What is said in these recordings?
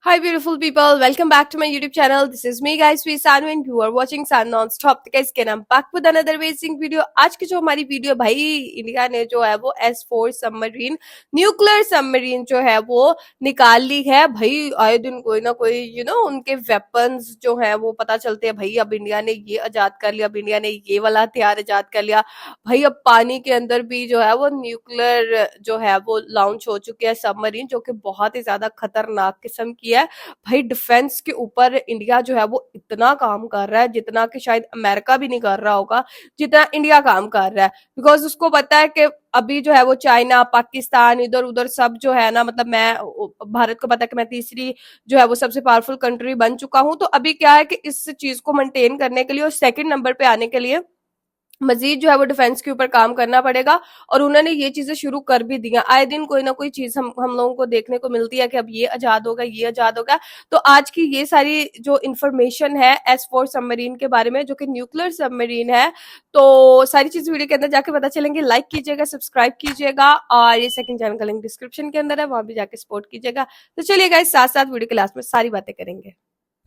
Hi, beautiful people. Welcome back to my YouTube channel. This is me, guys, Sweet Sanu, and you are watching Sun Non-Stop. तो guys, again, I'm back with another amazing video. आज की जो हमारी video भाई India ने जो है वो S4 सबमरीन न्यूक्लियर सबमरीन जो है वो निकाल ली है भाई। आए दिन कोई ना कोई उनके वेपन्स जो है वो पता चलते हैं भाई। अब इंडिया ने ये आजाद कर लिया, अब इंडिया ने ये वाला हथियार आजाद कर लिया भाई। अब पानी के अंदर भी जो है वो न्यूक्लियर जो है वो लॉन्च हो चुके हैं सबमरीन, जो कि बहुत ही ज्यादा खतरनाक किस्म की है भाई। डिफेंस के ऊपर इंडिया जो है वो इतना काम कर रहा है जितना कि शायद अमेरिका भी नहीं कर रहा होगा जितना इंडिया काम कर रहा है। बिकॉज उसको पता है कि अभी जो है वो चाइना, पाकिस्तान, इधर उधर सब जो है ना, मतलब मैं भारत को पता है कि मैं तीसरी जो है वो सबसे पावरफुल कंट्री बन चुका हूं। तो अभी क्या है कि इस चीज को मेंटेन करने के लिए और सेकंड नंबर पे आने के लिए मजीद जो है वो डिफेंस के ऊपर काम करना पड़ेगा। और उन्होंने ये चीजें शुरू कर भी दी हैं। आए दिन कोई ना कोई चीज हम लोगों को देखने को मिलती है कि अब ये आजाद होगा, ये आजाद होगा। तो आज की ये सारी जो इन्फॉर्मेशन है S4 सबमरीन के बारे में, जो कि न्यूक्लियर सबमरीन है, तो सारी चीज वीडियो के अंदर जाके पता चलेंगे। लाइक कीजिएगा, सब्सक्राइब कीजिएगा, और ये सेकंड चैनल का लिंक डिस्क्रिप्शन के अंदर है, वहां भी जाके सपोर्ट कीजिएगा। तो चलिए गाइस, साथ साथ वीडियो के लास्ट में सारी बातें करेंगे।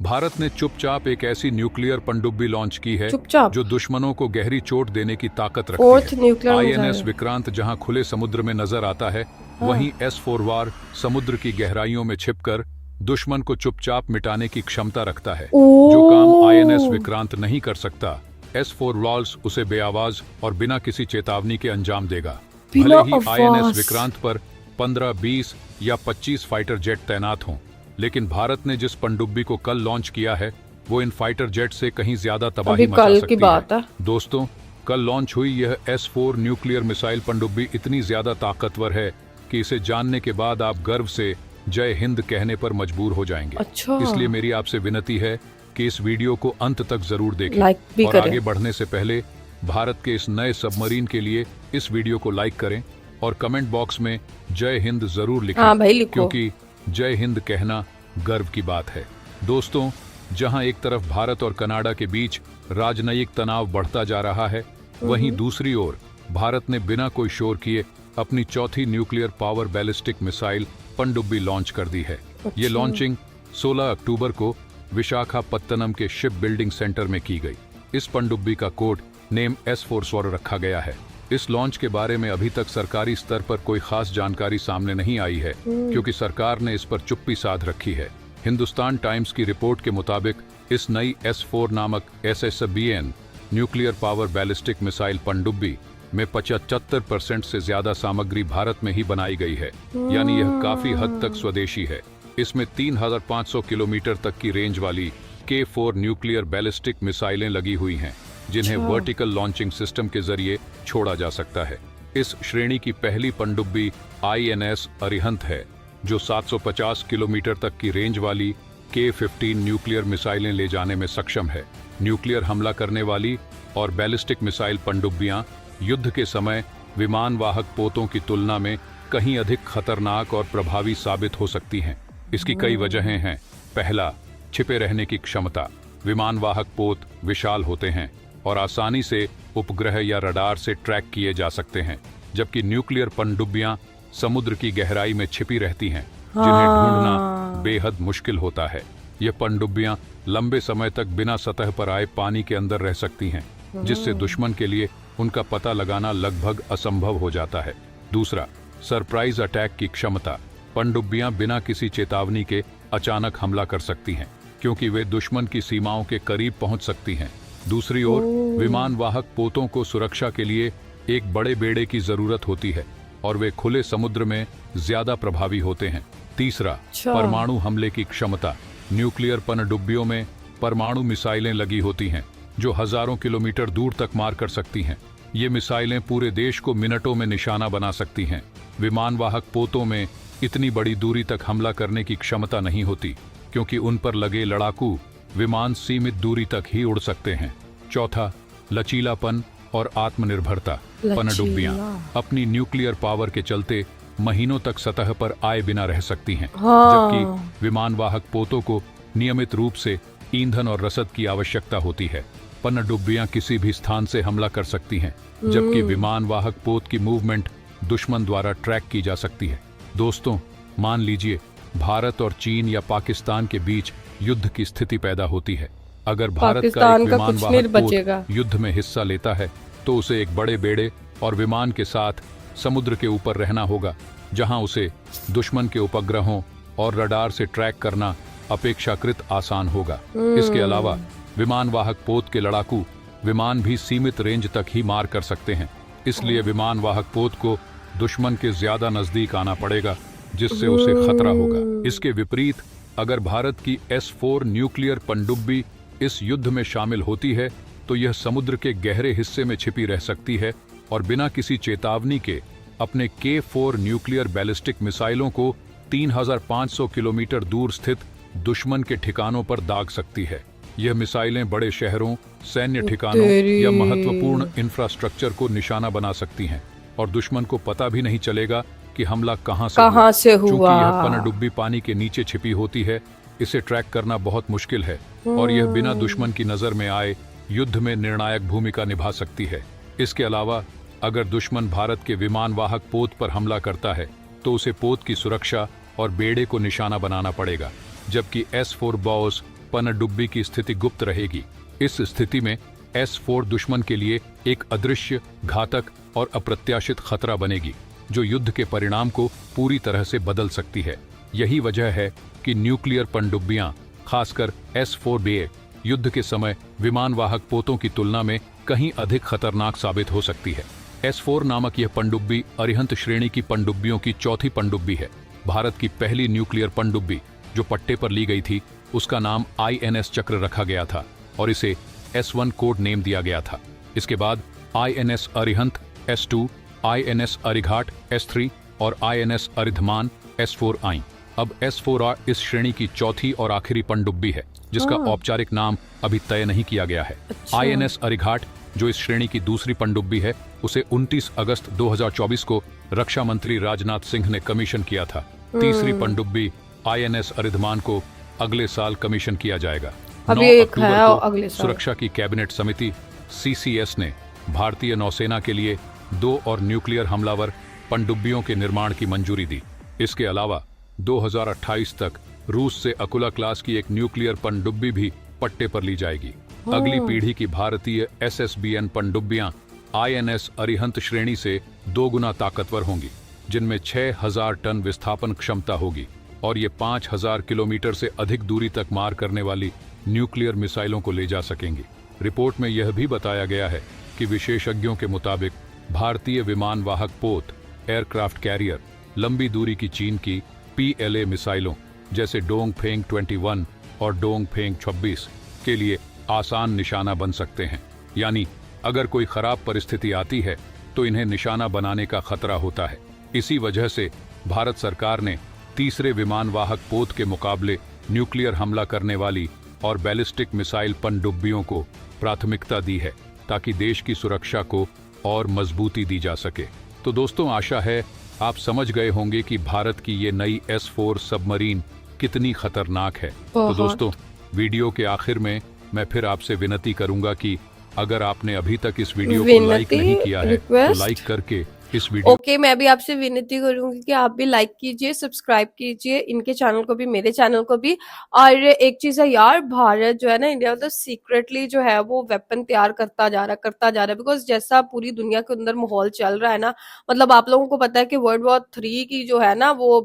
भारत ने चुपचाप एक ऐसी न्यूक्लियर पनडुब्बी लॉन्च की है जो दुश्मनों को गहरी चोट देने की ताकत रखती है। INS विक्रांत जहां खुले समुद्र में नजर आता है, वहीं S4 वार समुद्र की गहराइयों में छिपकर दुश्मन को चुपचाप मिटाने की क्षमता रखता है। जो काम INS विक्रांत नहीं कर सकता, S4 वॉल्स उसे बेआवाज और बिना किसी चेतावनी के अंजाम देगा। भले ही INS विक्रांत पर 15, 20 या 25 फाइटर जेट तैनात हों, लेकिन भारत ने जिस पनडुब्बी को कल लॉन्च किया है वो इन फाइटर जेट से कहीं ज्यादा तबाही मचा सकती है। दोस्तों, कल लॉन्च हुई यह S4 न्यूक्लियर मिसाइल पनडुब्बी इतनी ज्यादा ताकतवर है कि इसे जानने के बाद आप गर्व से जय हिंद कहने पर मजबूर हो जाएंगे। इसलिए मेरी आपसे विनती है कि इस वीडियो को अंत तक जरूर देखें। और आगे बढ़ने से पहले भारत के इस नए सबमरीन के लिए इस वीडियो को लाइक करें और कमेंट बॉक्स में जय हिंद जरूर लिखें, क्योंकि जय हिंद कहना गर्व की बात है। दोस्तों, जहां एक तरफ भारत और कनाडा के बीच राजनयिक तनाव बढ़ता जा रहा है, वहीं दूसरी ओर भारत ने बिना कोई शोर किए अपनी चौथी न्यूक्लियर पावर बैलिस्टिक मिसाइल पनडुब्बी लॉन्च कर दी है। ये लॉन्चिंग 16 अक्टूबर को विशाखापत्तनम के शिप बिल्डिंग सेंटर में की गई। इस पनडुब्बी का कोड नेम S4 स्वर रखा गया है। इस लॉन्च के बारे में अभी तक सरकारी स्तर पर कोई खास जानकारी सामने नहीं आई है, क्योंकि सरकार ने इस पर चुप्पी साध रखी है। हिंदुस्तान टाइम्स की रिपोर्ट के मुताबिक इस नई S4 नामक SSBN nuclear power ballistic missile पनडुब्बी में 75% से ज्यादा सामग्री भारत में ही बनाई गई है, यानी यह काफी हद तक स्वदेशी है। इसमें 3500 किलोमीटर तक की रेंज वाली K4 न्यूक्लियर बैलिस्टिक मिसाइलें लगी हुई हैं, जिन्हें वर्टिकल लॉन्चिंग सिस्टम के जरिए छोड़ा जा सकता है। इस श्रेणी की पहली पनडुब्बी INS अरिहंत है, जो 750 किलोमीटर तक की रेंज वाली K15 न्यूक्लियर मिसाइलें ले जाने में सक्षम है। न्यूक्लियर हमला करने वाली और बैलिस्टिक मिसाइल पनडुब्बियां युद्ध के समय विमान वाहक पोतों की तुलना में कहीं अधिक खतरनाक और प्रभावी साबित हो सकती हैं। इसकी कई वजहें हैं। पहला, छिपे रहने की क्षमता। विमान वाहक पोत विशाल होते हैं और आसानी से उपग्रह या रडार से ट्रैक किए जा सकते हैं, जबकि न्यूक्लियर पनडुब्बियां समुद्र की गहराई में छिपी रहती हैं, जिन्हें ढूंढना बेहद मुश्किल होता है। ये पनडुब्बियां लंबे समय तक बिना सतह पर आए पानी के अंदर रह सकती हैं, जिससे दुश्मन के लिए उनका पता लगाना लगभग असंभव हो जाता है। दूसरा, सरप्राइज अटैक की क्षमता। पनडुब्बियां बिना किसी चेतावनी के अचानक हमला कर सकती हैं, क्योंकि वे दुश्मन की सीमाओं के करीब पहुंच सकती हैं। दूसरी ओर, विमान वाहक पोतों को सुरक्षा के लिए एक बड़े बेड़े की जरूरत होती है और वे खुले समुद्र में ज्यादा प्रभावी होते हैं। तीसरा, परमाणु हमले की क्षमता। न्यूक्लियर पनडुब्बियों में परमाणु मिसाइलें लगी होती हैं, जो हजारों किलोमीटर दूर तक मार कर सकती हैं। ये मिसाइलें पूरे देश को मिनटों में निशाना बना सकती हैं। विमान वाहक पोतों में इतनी बड़ी दूरी तक हमला करने की क्षमता नहीं होती, क्योंकि उन पर लगे लड़ाकू विमान सीमित दूरी तक ही उड़ सकते हैं। चौथा, लचीलापन और आत्मनिर्भरता। पनडुब्बियां अपनी न्यूक्लियर पावर के चलते महीनों तक सतह पर आए बिना रह सकती हैं, जबकि विमान वाहक पोतों को नियमित रूप से ईंधन और रसद की आवश्यकता होती है। पनडुब्बियां किसी भी स्थान से हमला कर सकती हैं, जबकि विमान वाहक पोत की मूवमेंट दुश्मन द्वारा ट्रैक की जा सकती है। दोस्तों, मान लीजिए भारत और चीन या पाकिस्तान के बीच युद्ध की स्थिति पैदा होती है। अगर भारत का एक विमान वाहक पोत युद्ध में हिस्सा लेता है तो उसे एक बड़े बेड़े और विमान के साथ समुद्र के ऊपर रहना होगा, जहां उसे दुश्मन के उपग्रहों और रडार से ट्रैक करना अपेक्षाकृत आसान होगा। इसके अलावा विमान वाहक पोत के लड़ाकू विमान भी सीमित रेंज तक ही मार कर सकते हैं, इसलिए विमान वाहक पोत को दुश्मन के ज्यादा नजदीक आना पड़ेगा, जिससे उसे खतरा होगा। इसके विपरीत अगर भारत की S-4 न्यूक्लियर पनडुब्बी इस युद्ध में शामिल होती है तो यह समुद्र के गहरे हिस्से में छिपी रह सकती है और बिना किसी चेतावनी के अपने K-4 न्यूक्लियर बैलिस्टिक मिसाइलों को 3,500 किलोमीटर दूर स्थित दुश्मन के ठिकानों पर दाग सकती है। यह मिसाइलें बड़े शहरों, सैन्य ठिकानों या महत्वपूर्ण इंफ्रास्ट्रक्चर को निशाना बना सकती हैं और दुश्मन को पता भी नहीं चलेगा कि हमला कहां से हुआ। चूंकि यह पनडुब्बी पानी के नीचे छिपी होती है, इसे ट्रैक करना बहुत मुश्किल है और यह बिना दुश्मन की नजर में आए युद्ध में निर्णायक भूमिका निभा सकती है। इसके अलावा अगर दुश्मन भारत के विमान वाहक पोत पर हमला करता है तो उसे पोत की सुरक्षा और बेड़े को निशाना बनाना पड़ेगा, जबकि S-4 बॉस पनडुब्बी की स्थिति गुप्त रहेगी। इस स्थिति में S-4 दुश्मन के लिए एक अदृश्य, घातक और अप्रत्याशित खतरा बनेगी, जो युद्ध के परिणाम को पूरी तरह से बदल सकती है। यही वजह है कि न्यूक्लियर पनडुब्बियां, खासकर S-4B, युद्ध के समय विमान वाहक पोतों की तुलना में कहीं अधिक खतरनाक साबित हो सकती है। S-4 नामक यह पनडुब्बी अरिहंत श्रेणी की पनडुब्बियों की चौथी पनडुब्बी है। भारत की पहली न्यूक्लियर पनडुब्बी जो पट्टे पर ली गई थी, उसका नाम INS चक्र रखा गया था और इसे S-1 कोड नेम दिया गया था। इसके बाद INS Arihant S-2, INS Arighat S-3 और INS अरिधमान S-4 आई। अब S-4 इस श्रेणी की चौथी और आखिरी पनडुब्बी है, जिसका औपचारिक नाम अभी तय नहीं किया गया है। INS अरिघाट, जो इस श्रेणी की दूसरी पनडुब्बी है, उसे 29 अगस्त 2024 को रक्षा मंत्री राजनाथ सिंह ने कमीशन किया था। तीसरी पनडुब्बी INS अरिधमान को अगले साल कमीशन किया जाएगा। 9 अक्टूबर को सुरक्षा की कैबिनेट समिति CCS ने भारतीय नौसेना के लिए 2 और न्यूक्लियर हमलावर पनडुब्बियों के निर्माण की मंजूरी दी। इसके अलावा 2028 तक रूस से अकुला क्लास की एक न्यूक्लियर पनडुब्बी भी पट्टे पर ली जाएगी। अगली पीढ़ी की भारतीय SSBN पनडुब्बियां INS अरिहंत श्रेणी से 2 गुना ताकतवर होंगी, जिनमें 6,000 टन विस्थापन क्षमता होगी और ये 5,000 किलोमीटर से अधिक दूरी तक मार करने वाली न्यूक्लियर मिसाइलों को ले जा सकेंगी। रिपोर्ट में यह भी बताया गया है कि विशेषज्ञों के मुताबिक भारतीय विमान वाहक पोत एयरक्राफ्ट कैरियर लंबी दूरी की चीन की PLA मिसाइलों जैसे डोंगफेंग 21 और डोंगफेंग 26 के लिए आसान निशाना बन सकते हैं। यानी अगर कोई खराब परिस्थिति आती है तो इन्हें निशाना बनाने का खतरा होता है। इसी वजह से भारत सरकार ने तीसरे विमान वाहक पोत के मुकाबले न्यूक्लियर हमला करने वाली और बैलिस्टिक मिसाइल पनडुब्बियों को प्राथमिकता दी है, ताकि देश की सुरक्षा को और मजबूती दी जा सके। तो दोस्तों, आशा है आप समझ गए होंगे कि भारत की ये नई S-4 सबमरीन कितनी खतरनाक है। तो दोस्तों, वीडियो के आखिर में मैं फिर आपसे विनती करूंगा कि अगर आपने अभी तक इस वीडियो को लाइक नहीं किया है तो लाइक करके इस वीडियो मैं भी आपसे विनती करूंगी कि आप भी लाइक कीजिए, सब्सक्राइब कीजिए, इनके चैनल को भी, मेरे चैनल को भी। और एक चीज है यार, भारत जो है ना, इंडिया मतलब सीक्रेटली जो है वो वेपन तैयार करता जा रहा है। बिकॉज जैसा पूरी दुनिया के अंदर माहौल चल रहा है ना, मतलब आप लोगों को पता है कि World War III की जो है ना वो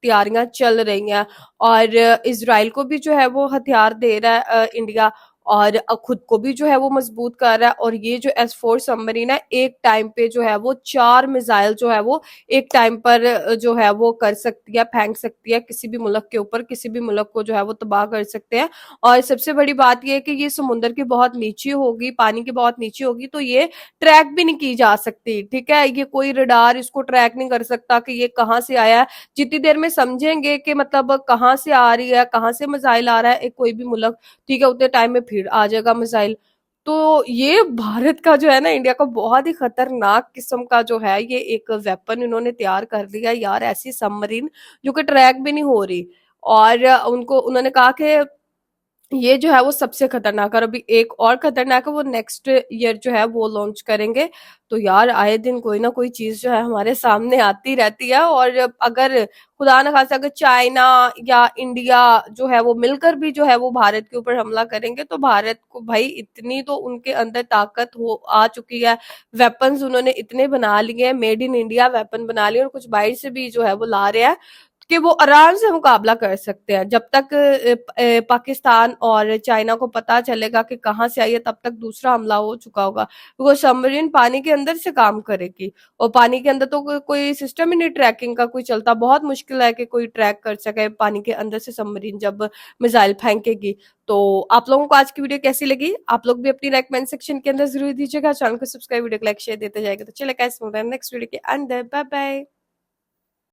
तैयारियां चल रही हैं और इजराइल को भी जो है वो हथियार दे रहा है इंडिया, और खुद को भी जो है वो मजबूत कर रहा है। और ये जो S-4 सबमरीन है, एक टाइम पे जो है वो 4 मिसाइल जो है वो एक टाइम पर जो है वो कर सकती है, फेंक सकती है किसी भी मुल्क के ऊपर, किसी भी मुल्क को जो है वो तबाह कर सकते हैं। और सबसे बड़ी बात ये है कि ये समुद्र की बहुत नीचे होगी, पानी की बहुत नीचे होगी, तो ये ट्रैक भी नहीं की जा सकती। ठीक है, ये कोई रडार इसको ट्रैक नहीं कर सकता कि ये कहाँ से आया है। जितनी देर में समझेंगे कि मतलब कहाँ से आ रही है, कहाँ से मिसाइल आ रहा है कोई भी मुल्क, ठीक है, उतने टाइम में फिर आ जाएगा मिसाइल। तो ये भारत का जो है ना, इंडिया का बहुत ही खतरनाक किस्म का जो है ये एक वेपन इन्होंने तैयार कर दिया यार, ऐसी सबमरीन जो कि ट्रैक भी नहीं हो रही। और उन्होंने कहा कि ये जो है वो सबसे खतरनाक, और अभी एक और खतरनाक है, वो नेक्स्ट ईयर जो है वो लॉन्च करेंगे। तो यार आए दिन कोई ना कोई चीज जो है हमारे सामने आती रहती है, और अगर खुदा न खास्ता अगर चाइना या इंडिया जो है वो मिलकर भी जो है वो भारत के ऊपर हमला करेंगे, तो भारत को भाई इतनी तो उनके अंदर ताकत हो आ चुकी है, वेपन्स उन्होंने इतने बना लिए हैं, मेड इन इंडिया वेपन बना लिए, और कुछ बाहर से भी जो है वो ला रहे हैं कि वो आराम से मुकाबला कर सकते हैं। जब तक पाकिस्तान और चाइना को पता चलेगा कि कहाँ से आई है, तब तक दूसरा हमला हो चुका होगा, क्योंकि सबमरीन पानी के अंदर से काम करेगी, और पानी के अंदर तो कोई सिस्टम ही नहीं ट्रैकिंग का कोई चलता, बहुत मुश्किल है कि कोई ट्रैक कर सके पानी के अंदर से सबमरीन जब मिसाइल फेंकेगी। तो आप लोगों को आज की वीडियो कैसी लगी, आप लोग भी अपनी रेकमेंड सेक्शन के अंदर जरूर दीजिएगा, चैनल को सब्सक्राइब, वीडियो को लाइक शेयर देते जाएगा। तो चले गाइस, नेक्स्ट वीडियो के अंदर, बाय बाय।